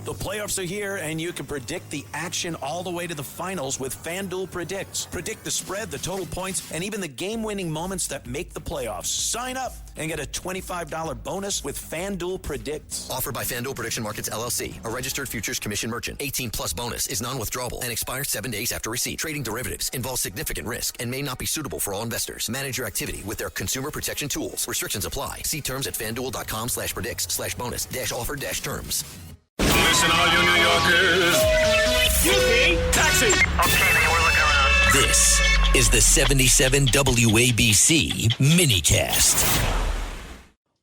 The playoffs are here, and you can predict the action all the way to the finals with FanDuel Predicts. Predict the spread, the total points, and even the game-winning moments that make the playoffs. Sign up and get a $25 bonus with FanDuel Predicts. Offered by FanDuel Prediction Markets, LLC, a registered futures commission merchant. 18-plus bonus is non-withdrawable and expires 7 days after receipt. Trading derivatives involves significant risk and may not be suitable for all investors. Manage your activity with their consumer protection tools. Restrictions apply. See terms at FanDuel.com/predicts/bonus-offer-terms. Listen, all you New Yorkers. Taxi. Okay, man, we're looking around. This is the 77 WABC minicast.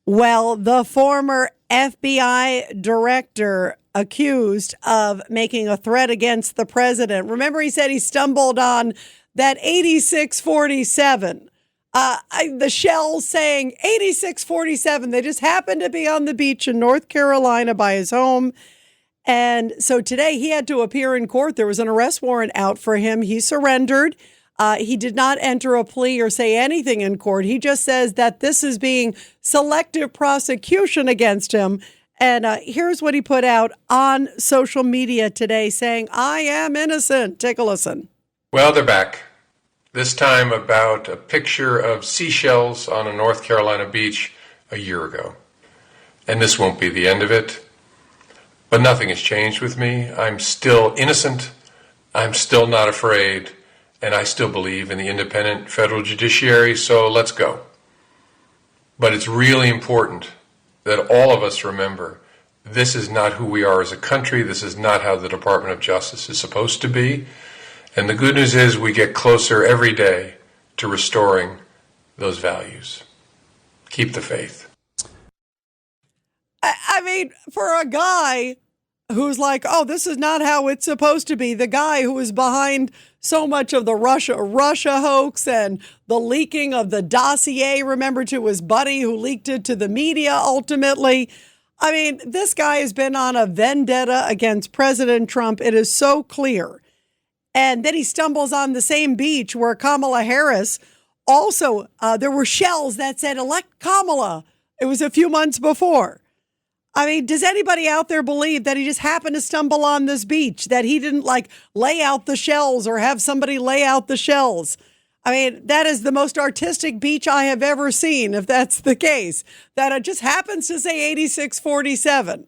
Well, the former FBI director accused of making a threat against the president. Remember, he said he stumbled on that 8647. The shells saying 8647. They just happened to be on the beach in North Carolina by his home. And so today he had to appear in court. There was an arrest warrant out for him. He surrendered. He did not enter a plea or say anything in court. He just says that this is being selective prosecution against him. And here's what he put out on social media today saying, I am innocent. Take a listen. Well, they're back. This time about a picture of seashells on a North Carolina beach a year ago. And this won't be the end of it. But nothing has changed with me. I'm still innocent. I'm still not afraid. And I still believe in the independent federal judiciary. So let's go. But it's really important that all of us remember this is not who we are as a country. This is not how the Department of Justice is supposed to be. And the good news is we get closer every day to restoring those values. Keep the faith. I mean, for a guy who's like, oh, this is not how it's supposed to be, the guy who is behind so much of the Russia hoax and the leaking of the dossier, remember, to his buddy who leaked it to the media ultimately. I mean, this guy has been on a vendetta against President Trump. It is so clear. And then he stumbles on the same beach where Kamala Harris also, there were shells that said, elect Kamala. It was a few months before. I mean, does anybody out there believe that he just happened to stumble on this beach, that he didn't lay out the shells or have somebody lay out the shells? I mean, that is the most artistic beach I have ever seen, if that's the case, that it just happens to say 8647.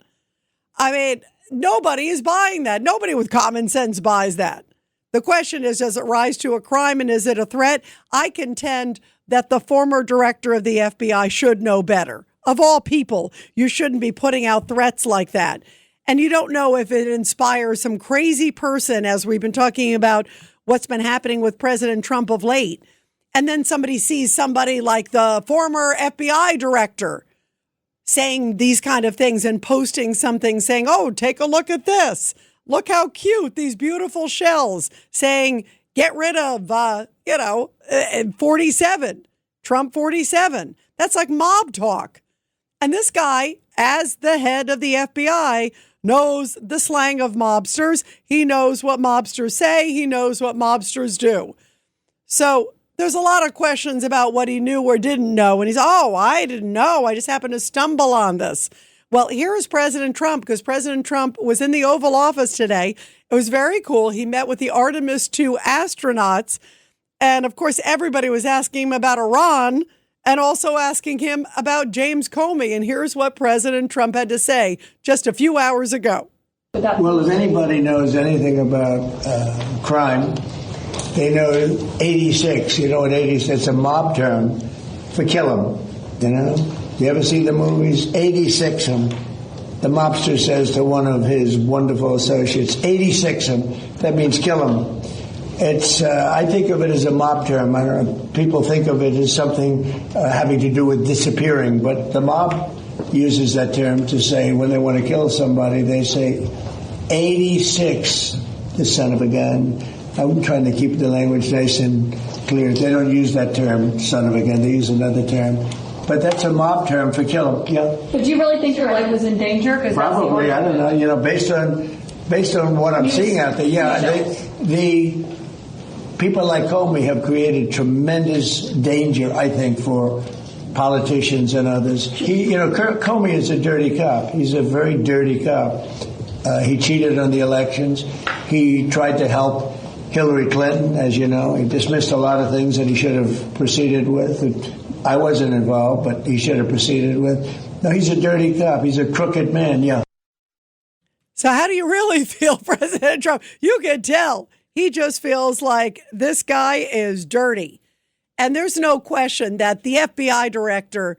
I mean, nobody is buying that. Nobody with common sense buys that. The question is, does it rise to a crime and is it a threat? I contend that the former director of the FBI should know better. Of all people, you shouldn't be putting out threats like that. And you don't know if it inspires some crazy person, as we've been talking about what's been happening with President Trump of late. And then somebody sees somebody like the former FBI director saying these kind of things and posting something saying, oh, take a look at this. Look how cute, these beautiful shells, saying, get rid of, 47, Trump 47. That's like mob talk. And this guy, as the head of the FBI, knows the slang of mobsters. He knows what mobsters say. He knows what mobsters do. So there's a lot of questions about what he knew or didn't know. And he's, I didn't know. I just happened to stumble on this. Well, here is President Trump, because President Trump was in the Oval Office today. It was very cool. He met with the Artemis II astronauts. And, of course, everybody was asking him about Iran and also asking him about James Comey. And here's what President Trump had to say just a few hours ago. Well, if anybody knows anything about crime, they know 86. You know what 86? It's a mob term for kill 'em. You know? You ever see the movies? 86 'em. The mobster says to one of his wonderful associates, 86 'em. That means kill 'em. It's, I think of it as a mob term. I don't know, people think of it as something having to do with disappearing, but the mob uses that term to say when they want to kill somebody, they say 86, the son of a gun. I'm trying to keep the language nice and clear. They don't use that term, son of a gun. They use another term. But that's a mob term for kill 'em. Yeah. But do you really think your life was in danger? Probably. I don't know. You know, based on what I'm seeing out there, yeah. The people like Comey have created tremendous danger, I think, for politicians and others. Comey is a dirty cop. He's a very dirty cop. He cheated on the elections. He tried to help Hillary Clinton, as you know. He dismissed a lot of things that he should have proceeded with. I wasn't involved, but he should have proceeded with. No, he's a dirty cop. He's a crooked man, yeah. So how do you really feel, President Trump? You can tell. He just feels like this guy is dirty. And there's no question that the FBI director,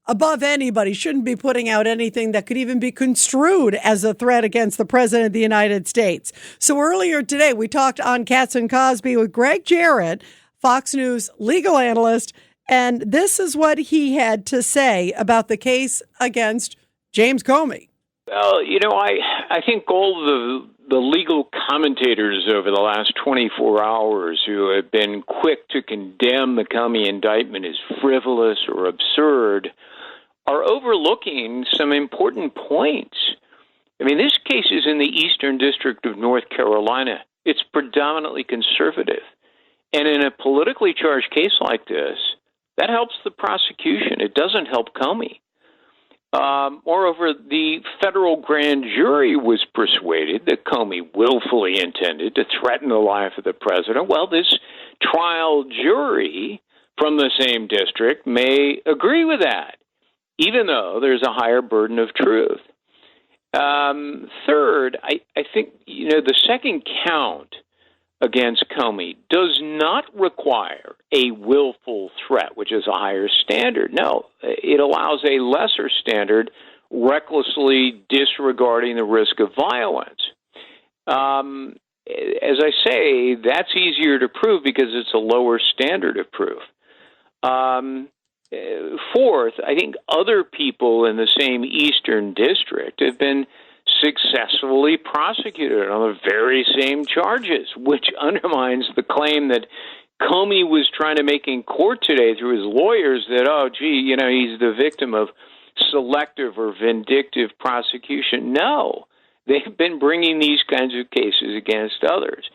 above anybody, shouldn't be putting out anything that could even be construed as a threat against the president of the United States. So earlier today, we talked on Katz and Cosby with Greg Jarrett, Fox News legal analyst, and this is what he had to say about the case against James Comey. Well, I think all the legal commentators over the last 24 hours who have been quick to condemn the Comey indictment as frivolous or absurd are overlooking some important points. I mean, this case is in the Eastern District of North Carolina. It's predominantly conservative. And in a politically charged case like this, that helps the prosecution. It doesn't help Comey. Moreover, the federal grand jury was persuaded that Comey willfully intended to threaten the life of the president. Well, this trial jury from the same district may agree with that, even though there's a higher burden of truth. Third, I think, the second count against Comey does not require a willful threat, which is a higher standard. No, it allows a lesser standard, recklessly disregarding the risk of violence. As I say, that's easier to prove because it's a lower standard of proof. Fourth, I think other people in the same Eastern District have been successfully prosecuted on the very same charges, which undermines the claim that Comey was trying to make in court today through his lawyers that, he's the victim of selective or vindictive prosecution. No, they've been bringing these kinds of cases against others.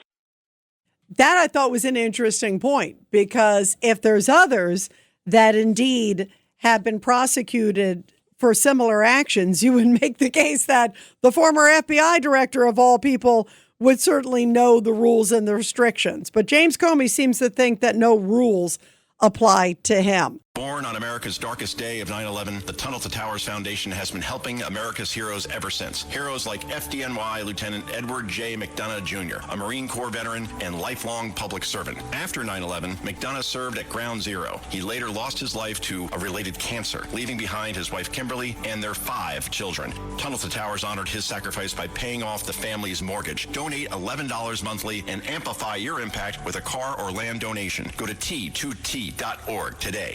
That I thought was an interesting point, because if there's others that indeed have been prosecuted for similar actions, you would make the case that the former FBI director of all people would certainly know the rules and the restrictions. But James Comey seems to think that no rules apply to him. Born on America's darkest day of 9/11, the Tunnel to Towers Foundation has been helping America's heroes ever since. Heroes like FDNY Lieutenant Edward J. McDonough Jr., a Marine Corps veteran and lifelong public servant. After 9/11, McDonough served at Ground Zero. He later lost his life to a related cancer, leaving behind his wife Kimberly and their 5 children. Tunnel to Towers honored his sacrifice by paying off the family's mortgage. Donate $11 monthly and amplify your impact with a car or land donation. Go to T2T.org today.